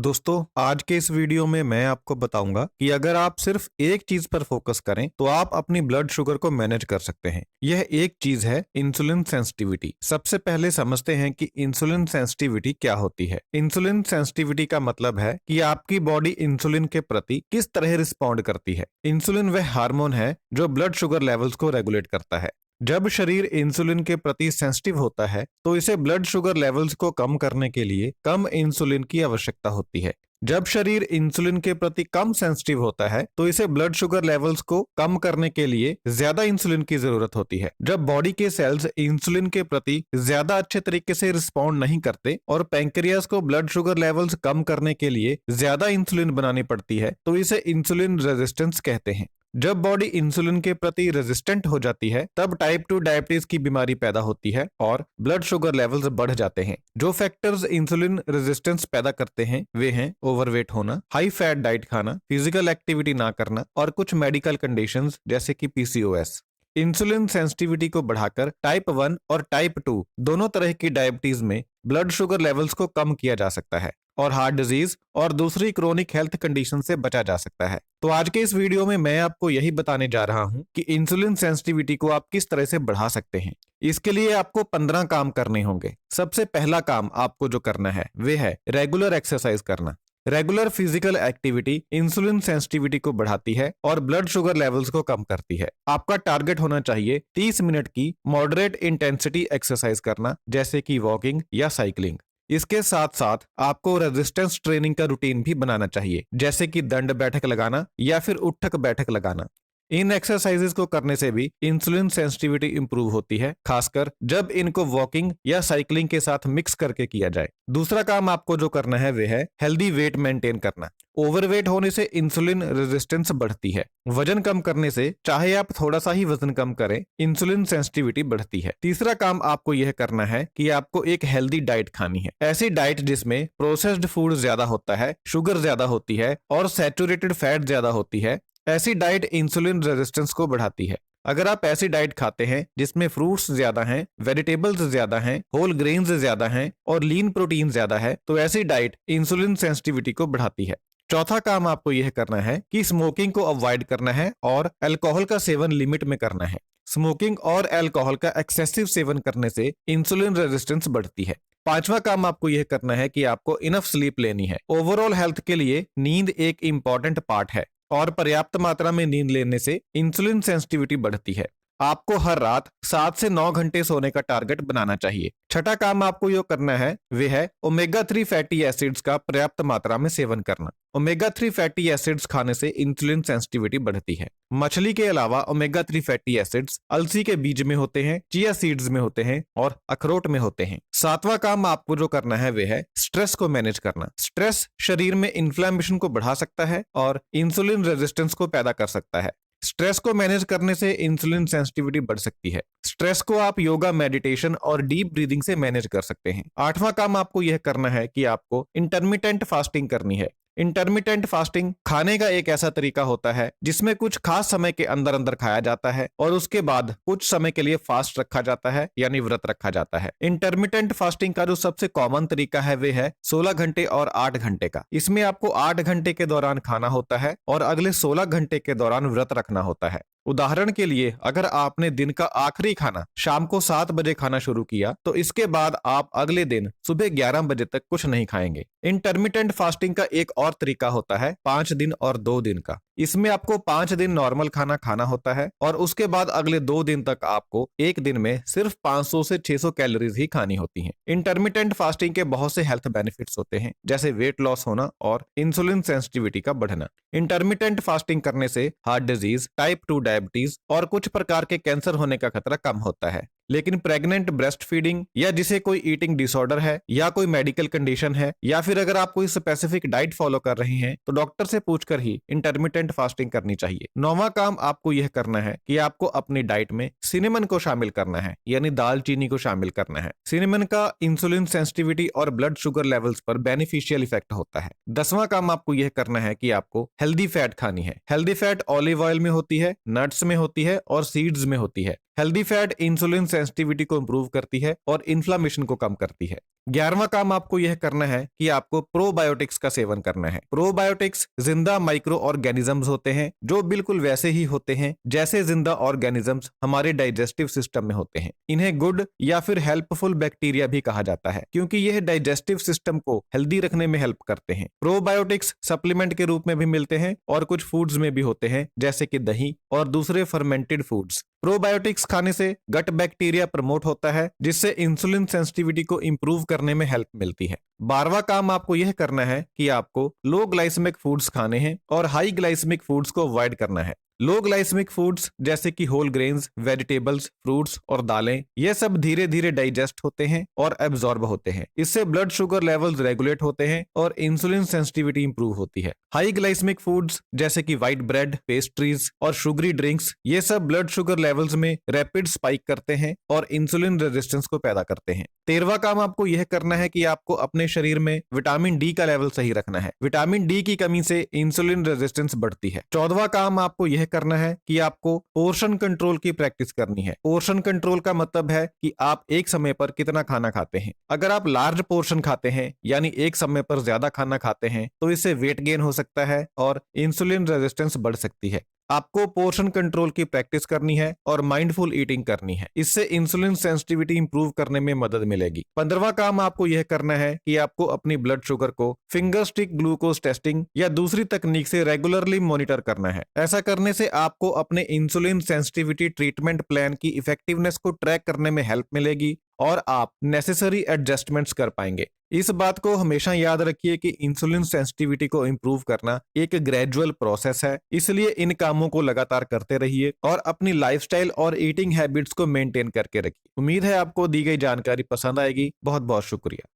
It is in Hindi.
दोस्तों, आज के इस वीडियो में मैं आपको बताऊंगा कि अगर आप सिर्फ एक चीज पर फोकस करें तो आप अपनी ब्लड शुगर को मैनेज कर सकते हैं। यह एक चीज है इंसुलिन सेंसिटिविटी। सबसे पहले समझते हैं कि इंसुलिन सेंसिटिविटी क्या होती है। इंसुलिन सेंसिटिविटी का मतलब है कि आपकी बॉडी इंसुलिन के प्रति किस तरह रिस्पॉन्ड करती है। इंसुलिन वह हार्मोन है जो ब्लड शुगर लेवल्स को रेगुलेट करता है। जब शरीर इंसुलिन के प्रति सेंसिटिव होता है तो इसे ब्लड शुगर लेवल्स को कम करने के लिए कम इंसुलिन की आवश्यकता होती है। जब शरीर इंसुलिन के प्रति कम सेंसिटिव होता है तो इसे ब्लड शुगर लेवल्स को कम करने के लिए ज्यादा इंसुलिन की जरूरत होती है। जब बॉडी के सेल्स इंसुलिन के प्रति ज्यादा अच्छे तरीके से रिस्पॉन्ड नहीं करते और पैंक्रियास को ब्लड शुगर लेवल्स कम करने के लिए ज्यादा इंसुलिन बनानी पड़ती है तो इसे इंसुलिन रेजिस्टेंस कहते हैं। जब बॉडी इंसुलिन के प्रति रेजिस्टेंट हो जाती है तब टाइप 2 डायबिटीज की बीमारी पैदा होती है और ब्लड शुगर लेवल्स बढ़ जाते हैं। जो फैक्टर्स इंसुलिन रेजिस्टेंस पैदा करते हैं वे हैं ओवरवेट होना, हाई फैट डाइट खाना, फिजिकल एक्टिविटी ना करना और कुछ मेडिकल कंडीशंस जैसे कि पीसीओएस। इंसुलिन सेंसिटिविटी को बढ़ाकर टाइप 1 और टाइप 2 दोनों तरह की डायबिटीज में ब्लड शुगर लेवल्स को कम किया जा सकता है और हार्ट डिजीज और दूसरी क्रोनिक हेल्थ कंडीशन से बचा जा सकता है। तो आज के इस वीडियो में मैं आपको यही बताने जा रहा हूं कि इंसुलिन सेंसिटिविटी को आप किस तरह से बढ़ा सकते हैं। इसके लिए आपको 15 काम करने होंगे। सबसे पहला काम आपको जो करना है वे है रेगुलर एक्सरसाइज करना। Regular physical activity insulin sensitivity को बढ़ाती है और ब्लड शुगर लेवल्स को कम करती है। आपका टारगेट होना चाहिए 30 मिनट की मॉडरेट इंटेंसिटी एक्सरसाइज करना, जैसे कि वॉकिंग या साइकिलिंग। इसके साथ साथ आपको रेजिस्टेंस ट्रेनिंग का रूटीन भी बनाना चाहिए, जैसे कि दंड बैठक लगाना या फिर उठक बैठक लगाना। इन एक्सरसाइजेस को करने से भी इंसुलिन सेंसिटिविटी इंप्रूव होती है, खासकर जब इनको वॉकिंग या साइकिलिंग के साथ मिक्स करके किया जाए। दूसरा काम आपको जो करना है वह है हेल्दी वेट मेंटेन करना। ओवरवेट होने से इंसुलिन रेजिस्टेंस बढ़ती है। वजन कम करने से, चाहे आप थोड़ा सा ही वजन कम करें, इंसुलिन सेंसिटिविटी बढ़ती है। तीसरा काम आपको यह करना है कि आपको एक हेल्दी डाइट खानी है। ऐसी डाइट जिसमें प्रोसेस्ड फूड ज्यादा होता है, शुगर ज्यादा होती है और सैचुरेटेड फैट ज्यादा होती है। ऐसी डाइट इंसुलिन रेजिस्टेंस को बढ़ाती है। अगर आप ऐसी डाइट खाते हैं जिसमें फ्रूट्स ज्यादा हैं, वेजिटेबल्स ज्यादा हैं, होल ग्रेन्स ज्यादा हैं और लीन प्रोटीन ज्यादा है तो ऐसी डाइट इंसुलिन सेंसिटिविटी को बढ़ाती है। चौथा काम आपको यह करना है कि स्मोकिंग को अवॉइड करना है और अल्कोहल का सेवन लिमिट में करना है। स्मोकिंग और अल्कोहल का एक्सेसिव सेवन करने से इंसुलिन रेजिस्टेंस बढ़ती है। पांचवा काम आपको यह करना है कि आपको इनफ स्लीप लेनी है। ओवरऑल हेल्थ के लिए नींद एक इंपॉर्टेंट पार्ट है और पर्याप्त मात्रा में नींद लेने से इंसुलिन सेंसिटिविटी बढ़ती है। आपको हर रात 7 से 9 घंटे सोने का टारगेट बनाना चाहिए। छठा काम आपको जो करना है वह है ओमेगा 3 फैटी एसिड्स का पर्याप्त मात्रा में सेवन करना। ओमेगा 3 फैटी एसिड्स खाने से इंसुलिन सेंसिटिविटी बढ़ती है। मछली के अलावा ओमेगा 3 फैटी एसिड्स अलसी के बीज में होते हैं, चिया सीड्स में होते हैं और अखरोट में होते हैं। सातवां काम आपको जो करना है वह है स्ट्रेस को मैनेज करना। स्ट्रेस शरीर में इन्फ्लेमेशन को बढ़ा सकता है और इंसुलिन रेजिस्टेंस को पैदा कर सकता है। स्ट्रेस को मैनेज करने से इंसुलिन सेंसिटिविटी बढ़ सकती है। स्ट्रेस को आप योगा, मेडिटेशन और डीप ब्रीदिंग से मैनेज कर सकते हैं। आठवां काम आपको यह करना है कि आपको इंटरमिटेंट फास्टिंग करनी है। इंटरमिटेंट फास्टिंग खाने का एक ऐसा तरीका होता है जिसमें कुछ खास समय के अंदर अंदर खाया जाता है और उसके बाद कुछ समय के लिए फास्ट रखा जाता है, यानी व्रत रखा जाता है। इंटरमिटेंट फास्टिंग का जो सबसे कॉमन तरीका है वे है 16 घंटे और 8 घंटे का। इसमें आपको 8 घंटे के दौरान खाना होता है और अगले 16 घंटे के दौरान व्रत रखना होता है। उदाहरण के लिए, अगर आपने दिन का आखिरी खाना शाम को 7 बजे खाना शुरू किया तो इसके बाद आप अगले दिन सुबह 11 बजे तक कुछ नहीं खाएंगे। इंटरमिटेंट फास्टिंग का एक और तरीका होता है 5 दिन और 2 दिन का। इसमें आपको 5 दिन नॉर्मल खाना खाना होता है और उसके बाद अगले 2 दिन तक आपको एक दिन में सिर्फ 500 से 600 कैलोरीज ही खानी होती हैं। इंटरमिटेंट फास्टिंग के बहुत से हेल्थ बेनिफिट्स होते हैं, जैसे वेट लॉस होना और इंसुलिन सेंसिटिविटी का बढ़ना। इंटरमिटेंट फास्टिंग करने से हार्ट डिजीज, टाइप 2 डायबिटीज और कुछ प्रकार के कैंसर होने का खतरा कम होता है। लेकिन प्रेग्नेंट, ब्रेस्ट फीडिंग या जिसे कोई ईटिंग डिसऑर्डर है या कोई मेडिकल कंडीशन है या फिर अगर आप कोई स्पेसिफिक डाइट फॉलो कर रहे हैं तो डॉक्टर से पूछकर ही इंटरमिटेंट फास्टिंग करनी चाहिए। नौवां काम आपको यह करना है कि आपको अपनी डाइट में सिनेमन को शामिल करना है, यानी दालचीनी को शामिल करना है। सिनेमन का इंसुलिन सेंसिटिविटी और ब्लड शुगर लेवल्स पर बेनिफिशियल इफेक्ट होता है। 10वां काम आपको यह करना है कि आपको हेल्दी फैट खानी है। हेल्दी फैट ऑलिव ऑयल में होती है, नट्स में होती है और सीड्स में होती है। हेल्दी फैट इंसुलिन सेंसिटिविटी को इंप्रूव करती है और इन्फ्लामेशन को कम करती है। 11वां काम आपको यह करना है कि आपको प्रोबायोटिक्स का सेवन करना है। प्रोबायोटिक्स जिंदा माइक्रो ऑर्गेनिजम्स होते हैं जो बिल्कुल वैसे ही होते हैं जैसे जिंदा ऑर्गेनिजम्स हमारे डाइजेस्टिव सिस्टम में होते हैं। इन्हें गुड या फिर हेल्पफुल बैक्टीरिया भी कहा जाता है क्योंकि यह डाइजेस्टिव सिस्टम को हेल्दी रखने में हेल्प करते हैं। प्रोबायोटिक्स सप्लीमेंट के रूप में भी मिलते हैं और कुछ फूड्स में भी होते हैं जैसे कि दही और दूसरे फर्मेंटेड फूड्स। प्रोबायोटिक्स खाने से गट बैक्टीरिया प्रमोट होता है जिससे इंसुलिन सेंसिटिविटी को इंप्रूव करने में हेल्प मिलती है। 12वां काम आपको यह करना है कि आपको लो ग्लाइसेमिक फूड्स खाने हैं और हाई ग्लाइसेमिक फूड्स को अवॉइड करना है। लो ग्लाइसेमिक फूड्स जैसे कि होल ग्रेन्स, वेजिटेबल्स, फ्रूट्स और दालें ये सब धीरे धीरे डाइजेस्ट होते हैं और एब्जॉर्ब होते हैं। इससे ब्लड शुगर लेवल्स रेगुलेट होते हैं और इंसुलिन सेंसिटिविटी इंप्रूव होती है। हाई ग्लाइसेमिक फूड्स जैसे कि व्हाइट ब्रेड, पेस्ट्रीज और शुगरी ड्रिंक्स ये सब ब्लड शुगर लेवल्स में रैपिड स्पाइक करते हैं और इंसुलिन रेजिस्टेंस को पैदा करते हैं। 13वां काम आपको यह करना है कि आपको अपने शरीर में विटामिन डी का लेवल सही रखना है। विटामिन डी की कमी से इंसुलिन रेजिस्टेंस बढ़ती है। 14वां काम आपको यह करना है कि आपको पोर्शन कंट्रोल की प्रैक्टिस करनी है। पोर्शन कंट्रोल का मतलब है कि आप एक समय पर कितना खाना खाते हैं। अगर आप लार्ज पोर्शन खाते हैं यानी एक समय पर ज्यादा खाना खाते हैं तो इससे वेट गेन हो सकता है और इंसुलिन रेजिस्टेंस बढ़ सकती है। आपको पोर्शन कंट्रोल की प्रैक्टिस करनी है और माइंडफुल ईटिंग करनी है। इससे इंसुलिन सेंसिटिविटी इंप्रूव करने में मदद मिलेगी। 15वां काम आपको यह करना है कि आपको अपनी ब्लड शुगर को फिंगर स्टिक ग्लूकोज टेस्टिंग या दूसरी तकनीक से रेगुलरली मॉनिटर करना है। ऐसा करने से आपको अपने इंसुलिन सेंसिटिविटी ट्रीटमेंट प्लान की इफेक्टिवनेस को ट्रैक करने में हेल्प मिलेगी और आप नेसेसरी एडजस्टमेंट्स कर पाएंगे। इस बात को हमेशा याद रखिए कि इंसुलिन सेंसिटिविटी को इंप्रूव करना एक ग्रेजुअल प्रोसेस है, इसलिए इन कामों को लगातार करते रहिए और अपनी लाइफस्टाइल और ईटिंग हैबिट्स को मेंटेन करके रखिए। उम्मीद है आपको दी गई जानकारी पसंद आएगी। बहुत बहुत शुक्रिया।